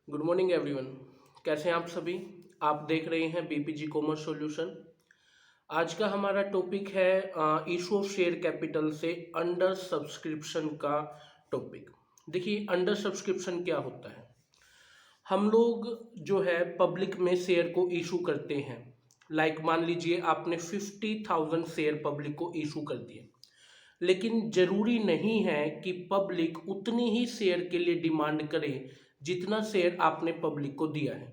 Good morning everyone. कैसे हैं आप सभी। आप देख रहे हैं बीपीजी कॉमर्स सॉल्यूशन। आज का हमारा टॉपिक है इशू ऑफ शेयर कैपिटल से अंडर सब्सक्रिप्शन का टॉपिक। देखिए, अंडर सब्सक्रिप्शन क्या होता है। हम लोग जो है पब्लिक में शेयर को इशू करते हैं। लाइक मान लीजिए आपने 50,000 शेयर पब्लिक को इशू कर दिए, लेकिन जरूरी नहीं है कि पब्लिक उतनी ही शेयर के लिए डिमांड करे जितना शेयर आपने पब्लिक को दिया है।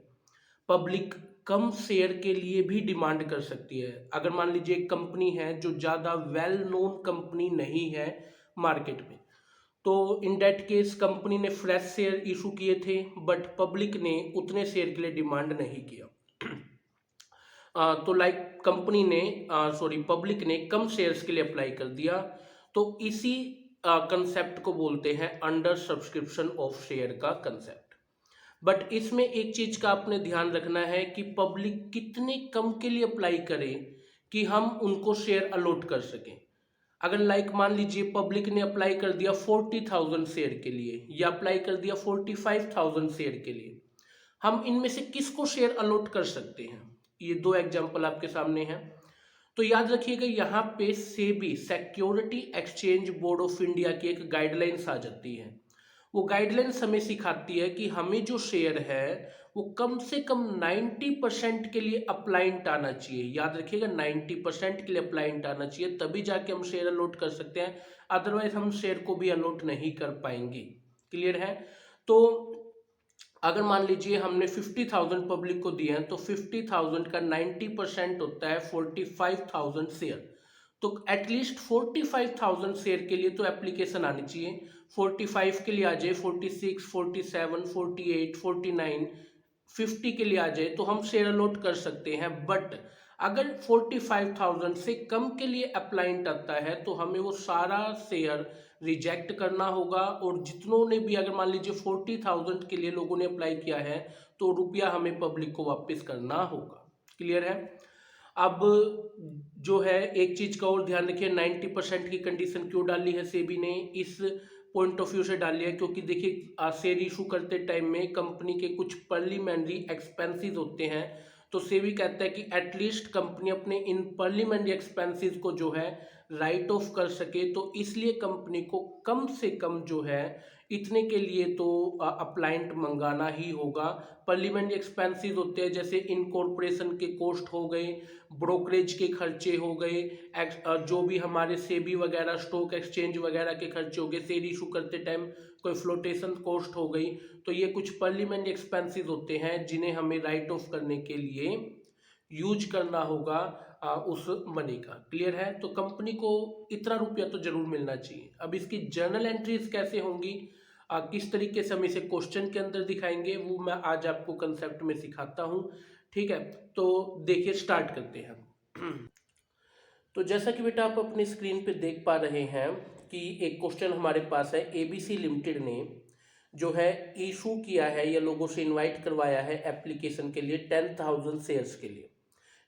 पब्लिक कम शेयर के लिए भी डिमांड कर सकती है। अगर मान लीजिए एक कंपनी है जो ज़्यादा वेल नोन कंपनी नहीं है मार्केट में, तो इन डेट केस कंपनी ने फ्रेश शेयर इशू किए थे, बट पब्लिक ने उतने शेयर के लिए डिमांड नहीं किया। तो लाइक कंपनी ने सॉरी पब्लिक ने कम शेयर्स के लिए अप्लाई कर दिया। तो इसी कंसेप्ट को बोलते हैं अंडर सब्सक्रिप्शन ऑफ शेयर का कंसेप्ट। बट इसमें एक चीज का आपने ध्यान रखना है कि पब्लिक कितने कम के लिए अप्लाई करे कि हम उनको शेयर अलॉट कर सकें। अगर लाइक मान लीजिए पब्लिक ने अप्लाई कर दिया 40,000 शेयर के लिए या अप्लाई कर दिया 45,000 शेयर के लिए, हम इनमें से किसको शेयर अलॉट कर सकते हैं। ये दो एग्जांपल आपके सामने हैं। तो याद रखिएगा, यहाँ पे SEBI security exchange board of India की एक गाइडलाइंस आ जाती है। वो गाइडलाइंस हमें सिखाती है कि हमें जो शेयर है वो कम से कम 90% के लिए अप्लाइंट आना चाहिए। याद रखिएगा, 90% के लिए अप्लाइंट आना चाहिए, तभी जाके हम शेयर अलॉट कर सकते हैं। अदरवाइज हम शेयर को भी अलॉट नहीं कर पाएंगे। क्लियर है। तो अगर मान लीजिए हमने 50,000 पब्लिक को दिए हैं, तो 50,000 का 90% होता है 45,000 शेयर। तो एटलीस्ट 45,000 शेयर के लिए तो एप्लीकेशन आनी चाहिए। 45 के लिए आ जाए 46, 47, 48, 49, 50 के लिए आ जाए तो हम शेयर अलॉट कर सकते हैं। बट अगर 45,000 से कम के लिए अप्लाइंट आता है तो हमें वो सारा शेयर रिजेक्ट करना होगा। और जितनों ने भी, अगर मान लीजिए 40,000 के लिए लोगों ने अप्लाई किया है, तो रुपया हमें पब्लिक को वापस करना होगा। क्लियर है। अब जो है एक चीज का और ध्यान रखिए, 90% की कंडीशन क्यों डाली है सेबी ने। इस पॉइंट ऑफ व्यू से डाली है क्योंकि देखिए शेयर इशू करते टाइम में कंपनी के कुछ पर्लिमेंट्री एक्सपेंसेस होते हैं। तो सेबी कहता है कि एटलीस्ट कंपनी अपने इन पर्लिमेंट्री एक्सपेंसेस को जो है राइट ऑफ कर सके। तो इसलिए कंपनी को कम से कम जो है इतने के लिए तो अप्लाइंट मंगाना ही होगा। पर्लिमेंट्री एक्सपेंसेस होते हैं जैसे इनकॉर्पोरेशन के कॉस्ट हो गए, ब्रोकरेज के खर्चे हो गए, जो भी हमारे सेबी वगैरह स्टॉक एक्सचेंज वगैरह के खर्चे हो गए, शेयर इशू करते टाइम कोई फ्लोटेशन कॉस्ट हो गई। तो ये कुछ पार्लियामेंट एक्सपेंसेस होते हैं जिन्हें हमें राइट ऑफ करने के लिए यूज करना होगा उस मनी का। क्लियर है। तो कंपनी को इतना रुपया तो जरूर मिलना चाहिए। अब इसकी जर्नल एंट्रीज कैसे होंगी, किस तरीके से हम इसे क्वेश्चन के अंदर दिखाएंगे, वो मैं आज आपको कंसेप्ट में सिखाता हूँ। ठीक है, तो देखिए स्टार्ट करते हैं। तो जैसा कि बेटा आप अपनी स्क्रीन पे देख पा रहे हैं कि एक क्वेश्चन हमारे पास है। एबीसी लिमिटेड ने जो है इशू किया है या लोगों से इनवाइट करवाया है एप्लीकेशन के लिए 10,000 शेयर्स के लिए।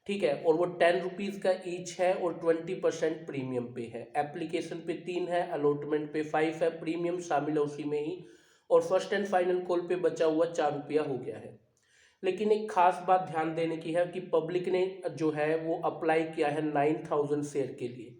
ठीक है, और वो 10 रुपीज़ का ईच है और 20% प्रीमियम पे है। एप्लीकेशन पे 3 है, अलॉटमेंट पे 5 है, प्रीमियम शामिल है उसी में ही। और फर्स्ट एंड फाइनल कॉल पे बचा हुआ 4 रुपया हो गया है। लेकिन एक खास बात ध्यान देने की है कि पब्लिक ने जो है वो अप्लाई किया है 9,000 शेयर के लिए।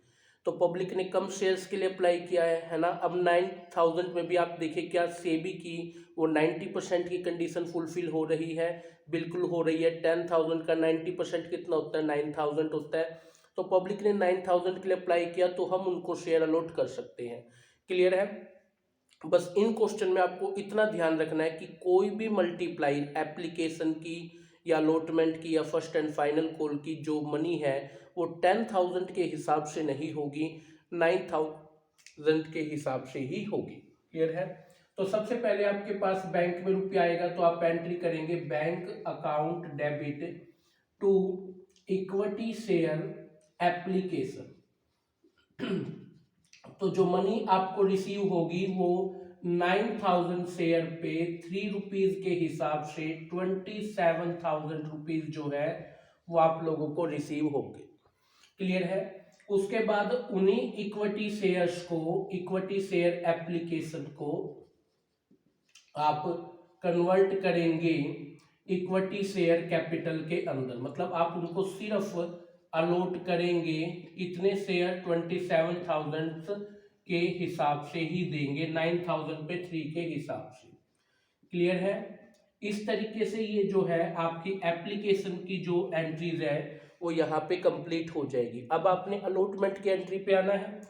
तो पब्लिक ने कम शेयर्स के लिए अप्लाई किया है ना। अब 9,000 में भी आप देखिए क्या सेबी की वो 90% की कंडीशन फुलफिल हो रही है। बिल्कुल हो रही है। 10,000 का 90% कितना होता है, 9,000 होता है। तो पब्लिक ने 9,000 के लिए अप्लाई किया तो हम उनको शेयर अलॉट कर सकते हैं। क्लियर है। बस इन क्वेश्चन में आपको इतना ध्यान रखना है कि कोई भी मल्टीप्लाई एप्लीकेशन की या अलॉटमेंट की या फर्स्ट एंड फाइनल कॉल की जो मनी है वो 10,000 के हिसाब से नहीं होगी, 9,000 के हिसाब से ही होगी। क्लियर है। तो सबसे पहले आपके पास बैंक में रुपया आएगा तो आप एंट्री करेंगे bank account debit to equity share application. तो जो मनी आपको रिसीव होगी वो 9,000 शेयर पे 3 रुपीज के हिसाब से 27,000 रुपीज जो है वो आप लोगों को रिसीव होंगे। क्लियर है। उसके बाद उन्हीं इक्विटी शेयर्स को, इक्विटी शेयर एप्लीकेशन को आप कन्वर्ट करेंगे इक्विटी शेयर कैपिटल के अंदर, मतलब आप उनको सिर्फ अलॉट करेंगे इतने शेयर 27,000 के हिसाब से ही देंगे, 9,000 पे 3 के हिसाब से। क्लियर है? इस तरीके से ये जो है आपकी एप्लीकेशन की जो एंट्रीज है वो यहाँ पे कंप्लीट हो जाएगी। अब आपने अलॉटमेंट की एंट्री पे आना है,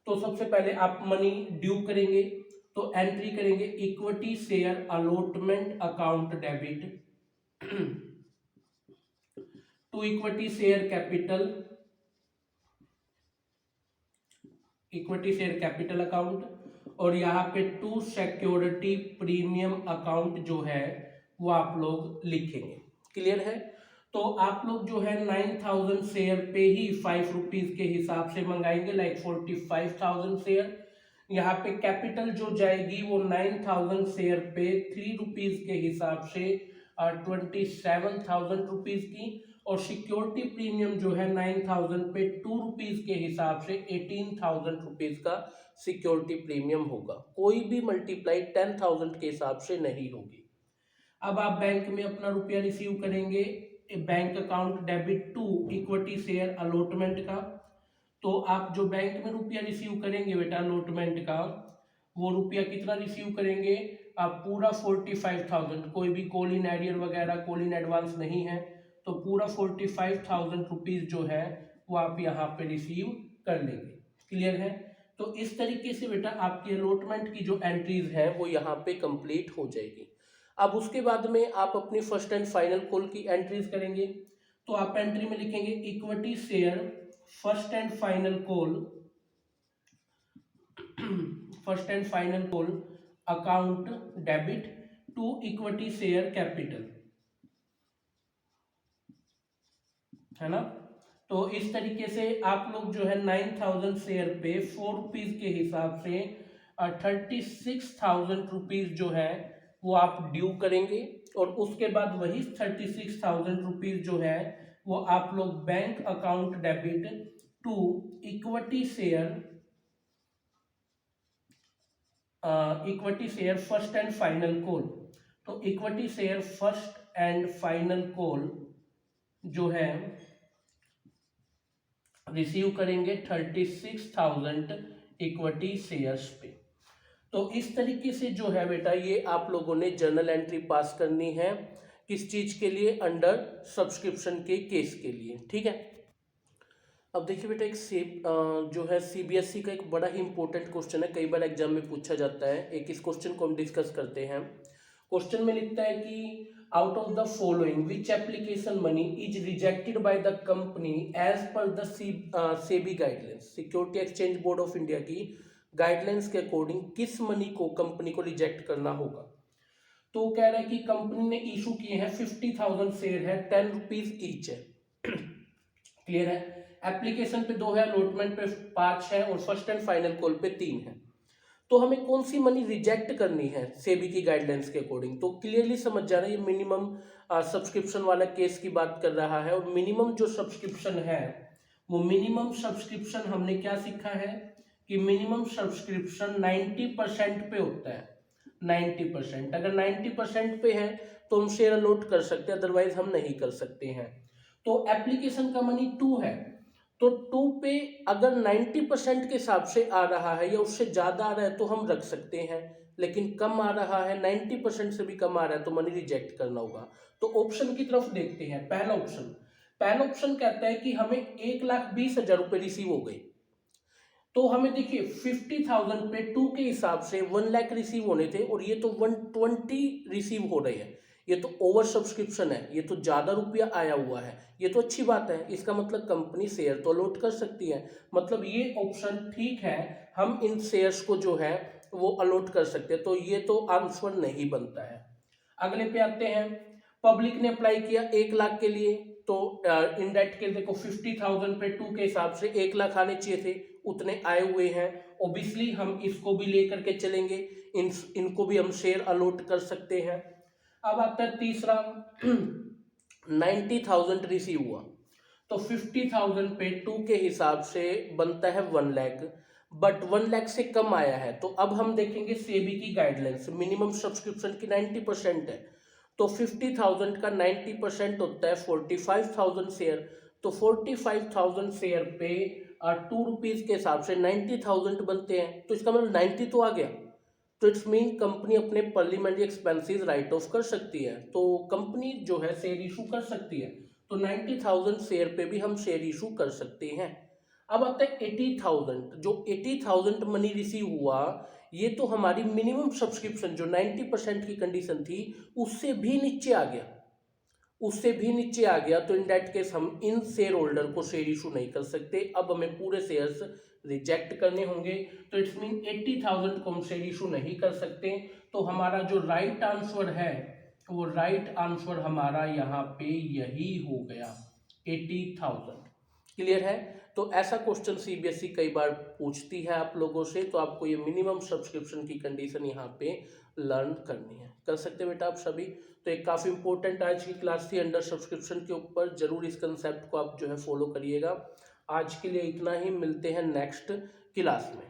तो सबसे पहले आप मनी ड्यू करेंगे, तो एंट्री करेंगे equity share allotment account debit to equity share capital account, और यहाँ पे टू सिक्योरिटी प्रीमियम अकाउंट जो है वो आप लोग लिखेंगे। क्लियर है? तो आप लोग जो है 9,000 शेयर पे ही 5 रुपीज के हिसाब से मंगाएंगे, लाइक 45,000 शेयर। यहाँ पे कैपिटल जो जाएगी वो 9,000 शेयर पे 3 रुपीज के हिसाब से 27,000 रुपीज की, और सिक्योरिटी प्रीमियम जो है 9,000 पे 2 रुपीज के हिसाब से 18,000 रुपीज का सिक्योरिटी प्रीमियम होगा। कोई भी मल्टीप्लाई 10,000 के हिसाब से नहीं होगी। अब आप बैंक में अपना रुपया रिसीव करेंगे, bank account debit to equity share allotment का। तो आप जो बैंक में रुपया रिसीव करेंगे बेटा अलॉटमेंट का, वो रुपया कितना रिसीव करेंगे आप? पूरा 45,000, कोई भी कॉल इन एरियर वगैरह कॉल इन एडवांस नहीं है, तो पूरा 45,000 रुपीज जो है वो आप यहाँ पे रिसीव कर लेंगे। क्लियर है? तो इस तरीके से बेटा आपकी अलॉटमेंट की जो एंट्रीज है वो यहाँ पे कंप्लीट हो जाएगी। अब उसके बाद में आप अपनी फर्स्ट एंड फाइनल कॉल की एंट्रीज करेंगे, तो आप एंट्री में लिखेंगे equity share first and final call account debit to equity share capital, है ना? तो इस तरीके से आप लोग जो है 9,000 शेयर पे 4 रुपीज के हिसाब से 36,000 रुपीज जो है वो आप ड्यू करेंगे, और उसके बाद वही 36,000 रुपीज जो है वो आप लोग bank account debit to equity share first and final call. तो equity share first and final call जो है रिसीव करेंगे 36,000 इक्विटी शेयर्स पे। तो इस तरीके से जो है बेटा ये आप लोगों ने जर्नल एंट्री पास करनी है, किस चीज के लिए? अंडर सब्सक्रिप्शन के केस के लिए। ठीक है? अब देखिए बेटा एक जो है सीबीएसई का एक बड़ा ही इंपॉर्टेंट क्वेश्चन है, कई बार एग्जाम में पूछा जाता है। एक इस क्वेश्चन को हम डिस्कस करते हैं। क्वेश्चन में लिखता है कि out of the following which application money is rejected by the company as per the SEBI guidelines, security exchange board of India की गाइडलाइंस के अकॉर्डिंग किस मनी को कंपनी को रिजेक्ट करना होगा? तो कह रहा है कि कंपनी ने इशू किए हैं 50,000 शेयर है, 10 रुपीज ईच है। क्लियर है? एप्लीकेशन पे 2 है, अलॉटमेंट पे 5 है, और फर्स्ट एंड फाइनल कॉल पे 3 है। तो हमें कौन सी मनी रिजेक्ट करनी है सेबी की गाइडलाइंस के अकॉर्डिंग? तो क्लियरली समझ जा रहा है ये मिनिमम सब्सक्रिप्शन वाला केस की बात कर रहा है, और मिनिमम जो सब्सक्रिप्शन है वो मिनिमम सब्सक्रिप्शन हमने क्या सीखा है कि मिनिमम सब्सक्रिप्शन 90% पे होता है। 90%, अगर 90% पे है तो हम शेयर अलॉट कर सकते हैं, अदरवाइज हम नहीं कर सकते हैं। तो एप्लीकेशन का मनी 2 है, तो 2 पे अगर 90% के हिसाब से आ रहा है या उससे ज़्यादा आ रहा है तो हम रख सकते हैं, लेकिन कम आ रहा है 90% से भी कम आ रहा है तो मनी रिजेक्ट करना होगा। तो ऑप्शन की तरफ देखते हैं। पहला ऑप्शन कहता है कि हमें 1,20,000 रुपये रिसीव हो गए, तो हमें देखिए 50,000 पे 2 के हिसाब से 1 लाख रिसीव होने थे, और ये तो 120 रिसीव हो रहे हैं। ये तो ओवर सब्सक्रिप्शन है, ये तो ज़्यादा रुपया आया हुआ है, ये तो अच्छी बात है। इसका मतलब कंपनी शेयर तो अलॉट कर सकती है, मतलब ये ऑप्शन ठीक है, हम इन शेयर्स को जो है वो अलॉट कर सकते हैं। तो ये तो आंसर नहीं बनता है। अगले पे आते हैं। पब्लिक ने अप्लाई किया 1 लाख के लिए, तो इनडायरेक्ट के देखो 50,000 पे 2 के हिसाब से 1 लाख आने चाहिए थे, उतने आए हुए हैं। ओबियसली हम इसको भी लेकर के चलेंगे, इनको भी हम शेयर अलॉट कर सकते हैं। अब आता है तीसरा, 90,000 रिसीव हुआ, तो 50,000 पे 2 के हिसाब से बनता है 1 लाख। बट 1 लाख से कम आया है, तो अब हम देखेंगे सेबी की गाइडलाइंस, मिनिमम सब्सक्रिप्शन की 90% है, तो 50,000 का 90% होता है 45,000 शेयर। तो 45,000 शेयर पे 2 रुपीज के हिसाब से 90,000 बनते हैं, तो इसका मतलब 90 तो आ गया। तो इट्स मीन कंपनी अपने पार्लियामेंट्री एक्सपेंसेस राइट ऑफ कर सकती है, तो कंपनी जो है शेयर इशू कर सकती है। तो 90,000 शेयर पे भी हम शेयर इशू कर सकते हैं। अब आता है 80,000, जो 80,000 मनी रिसीव हुआ, ये तो हमारी मिनिमम सब्सक्रिप्शन जो 90% की कंडीशन थी उससे भी नीचे आ गया, उससे भी नीचे आ गया। तो इन दैट केस हम इन शेयर होल्डर को शेयर इशू नहीं कर सकते, अब हमें पूरे शेयर्स रिजेक्ट करने होंगे। तो इट्स मीन 80,000 को हम शेयर इशू नहीं कर सकते। तो हमारा जो राइट आंसर है वो राइट आंसर हमारा यहाँ पे यही हो गया, 80,000। क्लियर है? तो ऐसा क्वेश्चन सीबीएसई कई बार पूछती है आप लोगों से, तो आपको ये मिनिमम सब्सक्रिप्शन की कंडीशन यहाँ पे लर्न करनी है। कर सकते हैं बेटा आप सभी। तो एक काफ़ी इंपॉर्टेंट आज की क्लास थी अंडर सब्सक्रिप्शन के ऊपर, जरूर इस कंसेप्ट को आप जो है फॉलो करिएगा। आज के लिए इतना ही, मिलते हैं नेक्स्ट क्लास में।